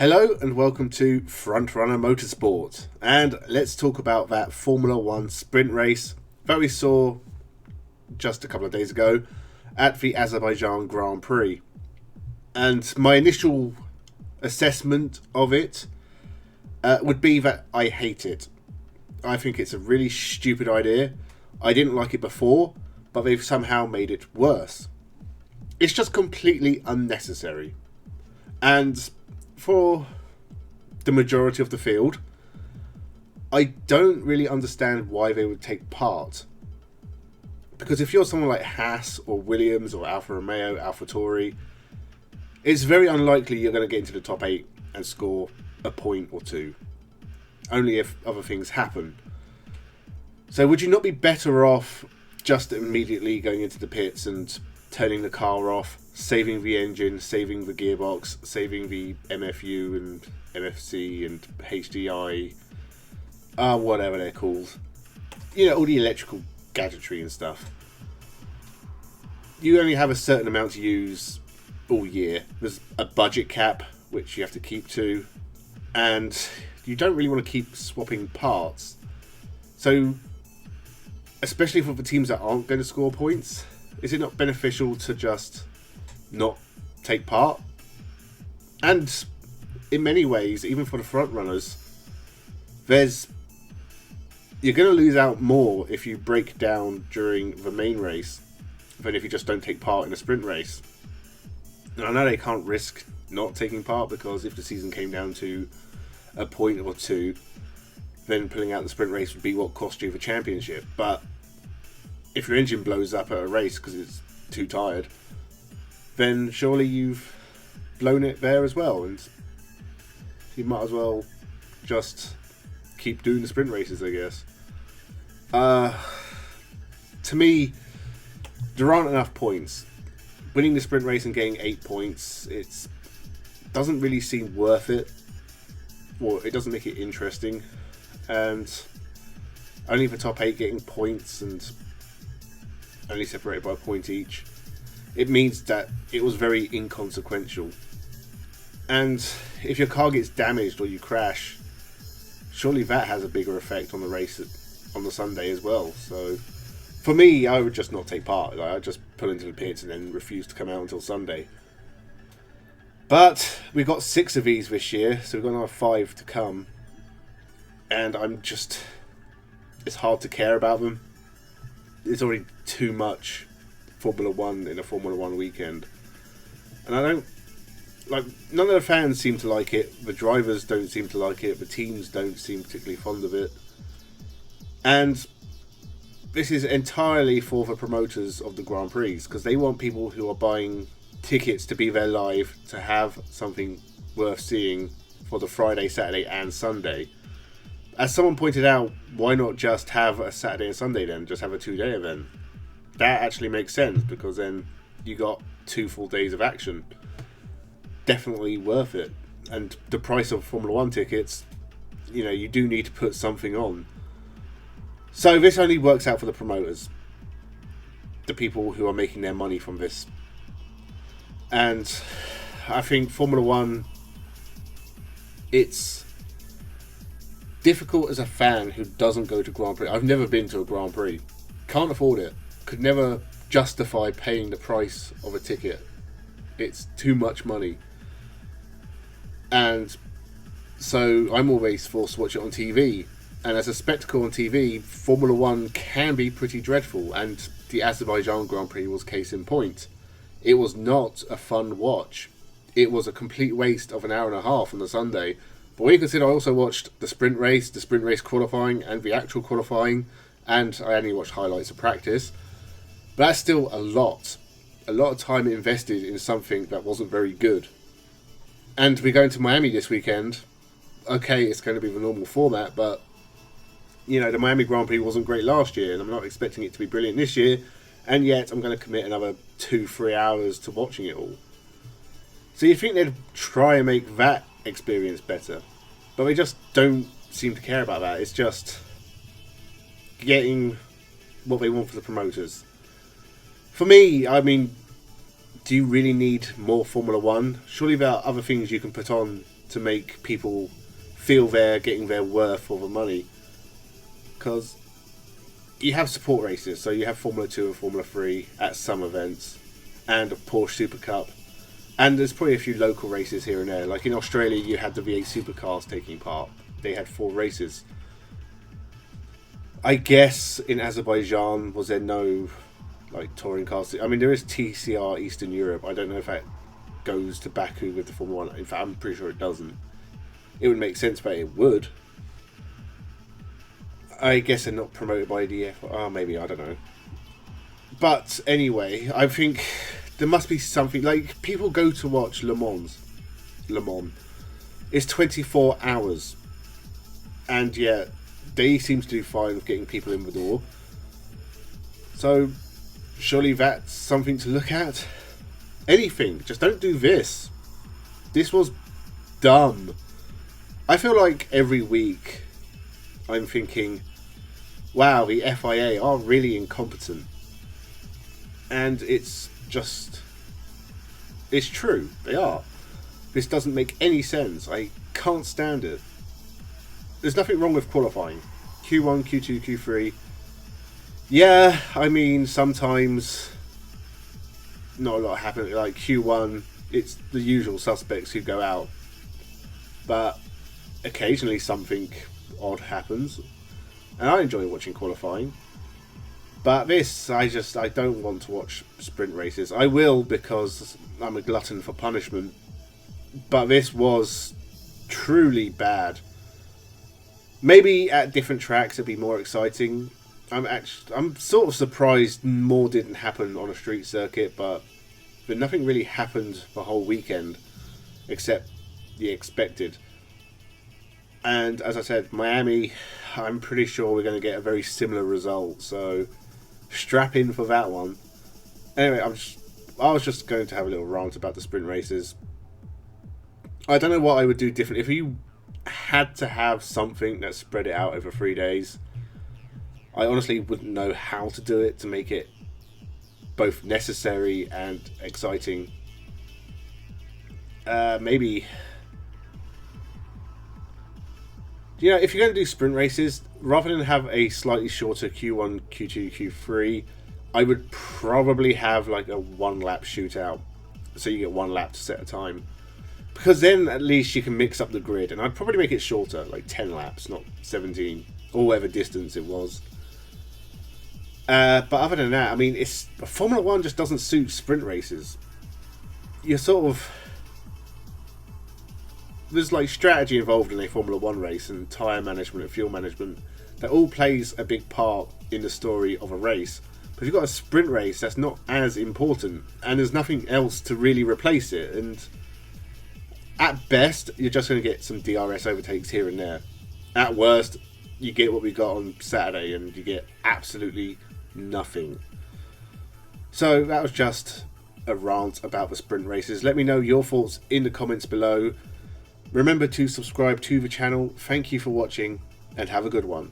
Hello and welcome to Frontrunner Motorsport, and let's talk about that Formula 1 sprint race that we saw just a couple of days ago at the Azerbaijan Grand Prix. And my initial assessment of it would be that I hate it. I think it's a really stupid idea. I didn't like it before, but they've somehow made it worse. It's just completely unnecessary. And for the majority of the field, I don't really understand why they would take part. Because if you're someone like Haas or Williams or Alfa Romeo, AlphaTauri, it's very unlikely you're going to get into the top 8 and score a point or two. Only if other things happen. So would you not be better off just immediately going into the pits and turning the car off, saving the engine, saving the gearbox, saving the MFU and MFC and HDI, whatever they're called. You know, all the electrical gadgetry and stuff. You only have a certain amount to use all year. There's a budget cap, which you have to keep to, and you don't really want to keep swapping parts. So, especially for the teams that aren't going to score points, is it not beneficial to just not take part? And in many ways, even for the front runners, you're going to lose out more if you break down during the main race than if you just don't take part in a sprint race. And I know they can't risk not taking part, because if the season came down to a point or two, then pulling out the sprint race would be what cost you the championship. But if your engine blows up at a race because it's too tired, then surely you've blown it there as well, and you might as well just keep doing the sprint races, I guess. To me, there aren't enough points. Winning the sprint race and getting 8 points, it doesn't really seem worth it. Well, it doesn't make it interesting. And only the top 8 getting points and only separated by a point each, it means that it was very inconsequential. And if your car gets damaged or you crash, surely that has a bigger effect on the race on the Sunday as well. So for me, I would just not take part. I'd just pull into the pits and then refuse to come out until Sunday. But we've got 6 of these this year, so we've got another 5 to come. And it's hard to care about them. It's already too much Formula 1 in a Formula 1 weekend. And none of the fans seem to like it, the drivers don't seem to like it, the teams don't seem particularly fond of it. And this is entirely for the promoters of the Grand Prix, because they want people who are buying tickets to be there live to have something worth seeing for the Friday, Saturday and Sunday. As someone pointed out, why not just have a Saturday and Sunday then? Just have a 2-day event. That actually makes sense, because then you got 2 full days of action. Definitely worth it. And the price of Formula 1 tickets, you do need to put something on. So this only works out for the promoters. The people who are making their money from this. And I think Formula 1, it's difficult as a fan who doesn't go to Grand Prix. I've never been to a Grand Prix. Can't afford it. Could never justify paying the price of a ticket. It's too much money. And so I'm always forced to watch it on TV. And as a spectacle on TV, Formula 1 can be pretty dreadful. And the Azerbaijan Grand Prix was case in point. It was not a fun watch. It was a complete waste of an hour and a half on the Sunday. But when you consider I also watched the sprint race qualifying, and the actual qualifying, and I only watched highlights of practice, but that's still a lot of time invested in something that wasn't very good. And we're going to Miami this weekend. Okay, it's going to be the normal format, but the Miami Grand Prix wasn't great last year, and I'm not expecting it to be brilliant this year, and yet I'm going to commit another 2-3 hours to watching it all. So you think they'd try and make that experience better, but they just don't seem to care about that. It's just getting what they want for the promoters. For me, I mean, do you really need more Formula 1? Surely there are other things you can put on to make people feel they're getting their worth for the money. Because you have support races, so you have Formula 2 and Formula 3 at some events, and a Porsche Super Cup. And there's probably a few local races here and there. Like in Australia, you had the V8 Supercars taking part. They had 4 races. I guess in Azerbaijan, was there no like touring cars? I mean, there is TCR Eastern Europe. I don't know if that goes to Baku with the Formula 1. In fact, I'm pretty sure it doesn't. It would make sense, but it would. I guess they're not promoted by the F. Oh, maybe, I don't know. But anyway, I think there must be something. Like, people go to watch Le Mans. Le Mans. It's 24 hours. And yet, they seem to do fine with getting people in the door. So, surely that's something to look at. Anything. Just don't do this. This was dumb. I feel like every week I'm thinking, wow, the FIA are really incompetent. And it's just... it's true. They are. This doesn't make any sense. I can't stand it. There's nothing wrong with qualifying. Q1, Q2, Q3. Yeah, I mean, sometimes not a lot happens. Like Q1, it's the usual suspects who go out. But occasionally something odd happens. And I enjoy watching qualifying. But this, I don't want to watch sprint races. I will because I'm a glutton for punishment. But this was truly bad. Maybe at different tracks it'd be more exciting. I'm sort of surprised more didn't happen on a street circuit, but nothing really happened the whole weekend except the expected. And as I said, Miami, I'm pretty sure we're going to get a very similar result, so strap in for that one. Anyway, I was just going to have a little rant about the sprint races. I don't know what I would do different if you had to have something that spread it out over 3 days. I honestly wouldn't know how to do it to make it both necessary and exciting. Maybe, you know, if you're going to do sprint races, rather than have a slightly shorter Q1, Q2, Q3, I would probably have like a 1 lap shootout, so you get 1 lap to set a time. Because then at least you can mix up the grid, and I'd probably make it shorter, like 10 laps, not 17, or whatever distance it was. But other than that, I mean, Formula 1 just doesn't suit sprint races. You're sort of... there's like strategy involved in a Formula 1 race, and tyre management and fuel management. That all plays a big part in the story of a race. But if you've got a sprint race, that's not as important, and there's nothing else to really replace it. And at best, you're just going to get some DRS overtakes here and there. At worst, you get what we got on Saturday, and you get absolutely nothing. So that was just a rant about the sprint races. Let me know your thoughts in the comments below. Remember to subscribe to the channel. Thank you for watching, and have a good one.